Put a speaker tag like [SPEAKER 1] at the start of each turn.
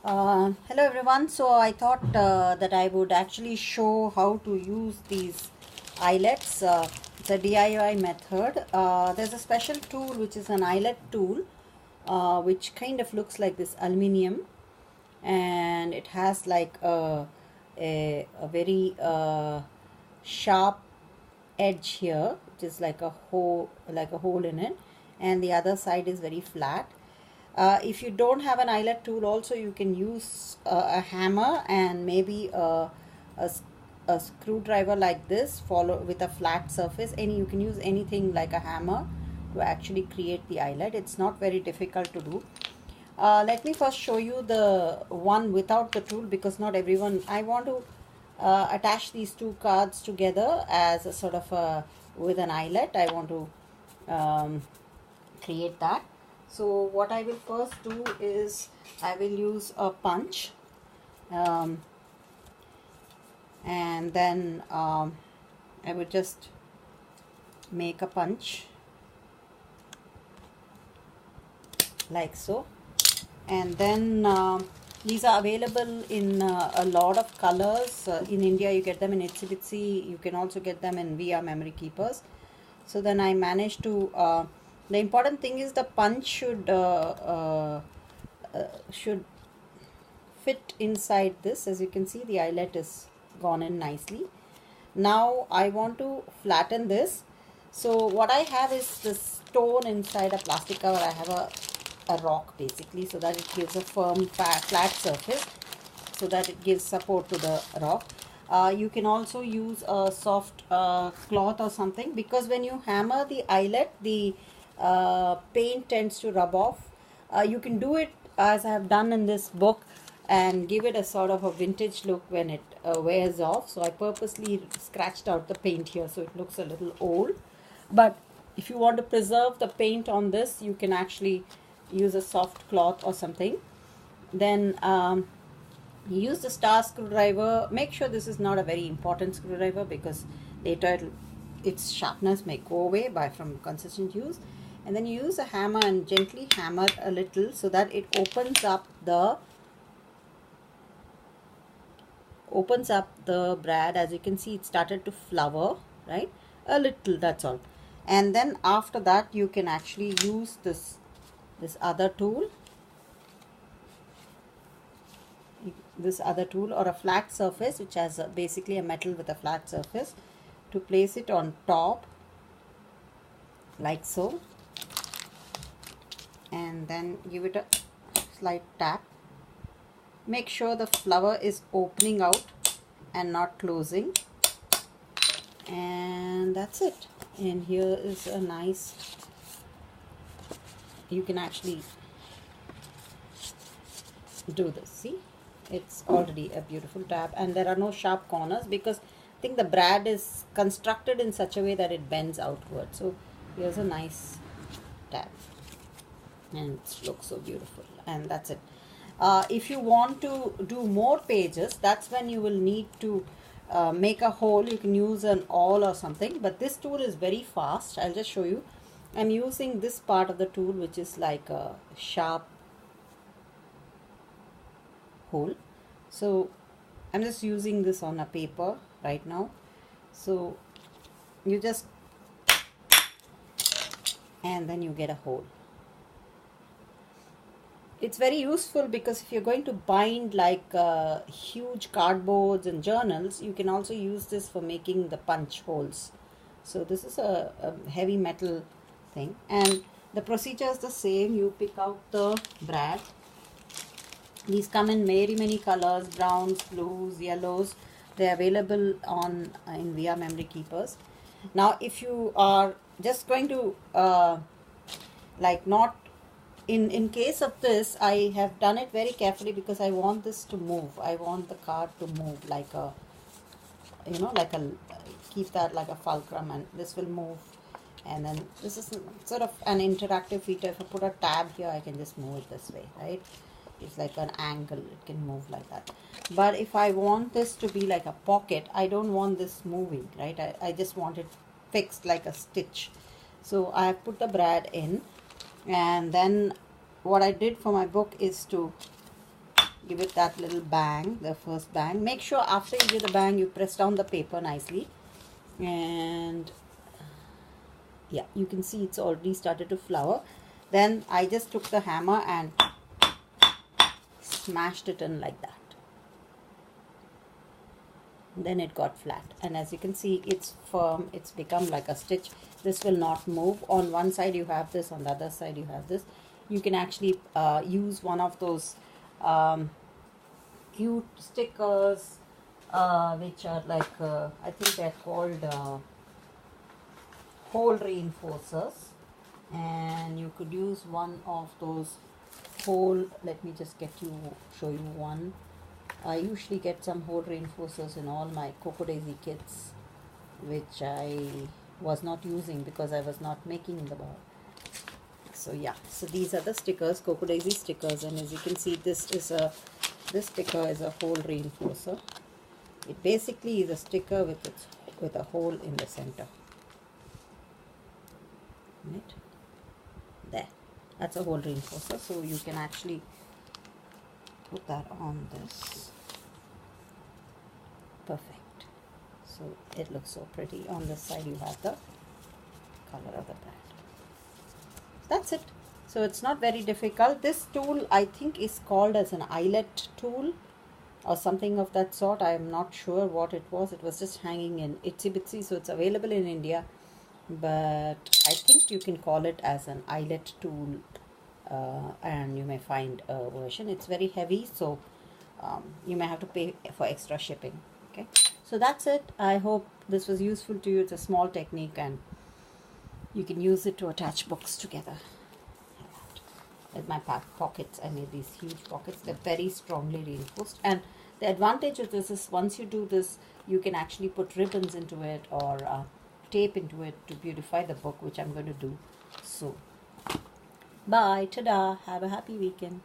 [SPEAKER 1] Hello everyone. So I thought that I would actually show how to use these eyelets. It's a DIY method. There's a special tool which is an eyelet tool, which kind of looks like this aluminium, and it has like a very sharp edge here, which is like a hole in it, and the other side is very flat. If you don't have an eyelet tool, also you can use a hammer and maybe a screwdriver like this, follow with a flat surface. You can use anything like a hammer to actually create the eyelet. It's not very difficult to do. Let me first show you the one without the tool, because not everyone. I want to attach these two cards together as a sort of with an eyelet. I want to create that. So what I will first do is I will use a punch, and then I would just make a punch like so, and then these are available in a lot of colors. In India you get them in Itsy Bitsy. You can also get them in VR Memory Keepers. So then I managed to the important thing is the punch should fit inside this. As you can see, the eyelet is gone in nicely. Now I want to flatten this. So what I have is this stone inside a plastic cover. I have a rock basically, so that it gives a firm flat surface, so that it gives support to the rock. You can also use a soft cloth or something, because when you hammer the eyelet, the paint tends to rub off. You can do it as I have done in this book and give it a sort of a vintage look when it wears off. So I purposely scratched out the paint here so it looks a little old. But if you want to preserve the paint on this, you can actually use a soft cloth or something. Then use the star screwdriver. Make sure this is not a very important screwdriver, because later its sharpness may go away from consistent use. And then you use a hammer and gently hammer a little so that it opens up the brad. As you can see, it started to flower, right? A little, that's all. And then after that you can actually use this other tool or a flat surface, which has basically a metal with a flat surface, to place it on top like so, and then give it a slight tap. Make sure the flower is opening out and not closing, and that's it. And here is a nice, you can actually do this. See, it's already a beautiful tab, and there are no sharp corners, because I think the brad is constructed in such a way that it bends outward. So here's a nice tab, and it looks so beautiful. And that's it. If you want to do more pages, that's when you will need to make a hole. You can use an awl or something, but this tool is very fast. I'll just show you. I'm using this part of the tool, which is like a sharp hole. So I'm just using this on a paper right now. So you just, and then you get a hole. It's very useful, because if you're going to bind like huge cardboards and journals, you can also use this for making the punch holes. So this is a heavy metal thing, and the procedure is the same. You pick out the brad. These come in very many colors: browns, blues, yellows. They're available in VR Memory Keepers. Now if you are just going to like not, in case of this, I have done it very carefully, because I want this to move. I want the card to move like a, keep that like a fulcrum, and this will move. And then this is sort of an interactive feature. If I put a tab here, I can just move it this way, right? It's like an angle, it can move like that. But if I want this to be like a pocket, I don't want this moving, right? I just want it fixed like a stitch. So I have put the brad in, and then what I did for my book is to give it that little bang, the first bang. Make sure after you give the bang, you press down the paper nicely. And yeah, you can see it's already started to flower. Then I just took the hammer and smashed it in like that. Then it got flat, and as you can see, it's firm. It's become like a stitch. This will not move. On one side you have this, on the other side you have this. You can actually use one of those cute stickers which are like I think they're called hole reinforcers, and you could use one of those hole. Let me just show you one. I usually get some hole reinforcers in all my Cocoa Daisy kits, which I was not using because I was not making the ball. So yeah, so these are the stickers, Cocoa Daisy stickers, and as you can see, this sticker is a hole reinforcer. It basically is a sticker with a hole in the center. Right there, that's a hole reinforcer. So you can actually put that on this. Perfect. So it looks so pretty. On this side you have the color of the brand. That's it. So it's not very difficult. This tool I think is called as an eyelet tool or something of that sort. I am not sure what it was. It was just hanging in itsy bitsy, so it's available in India, but I think you can call it as an eyelet tool, and you may find a version. It's very heavy, so you may have to pay for extra shipping. Okay, so that's it. I hope this was useful to you. It's a small technique, and you can use it to attach books together. With my pockets, I made these huge pockets. They're very strongly reinforced, and the advantage of this is once you do this, you can actually put ribbons into it or tape into it to beautify the book, which I'm going to do. So bye, ta-da, have a happy weekend.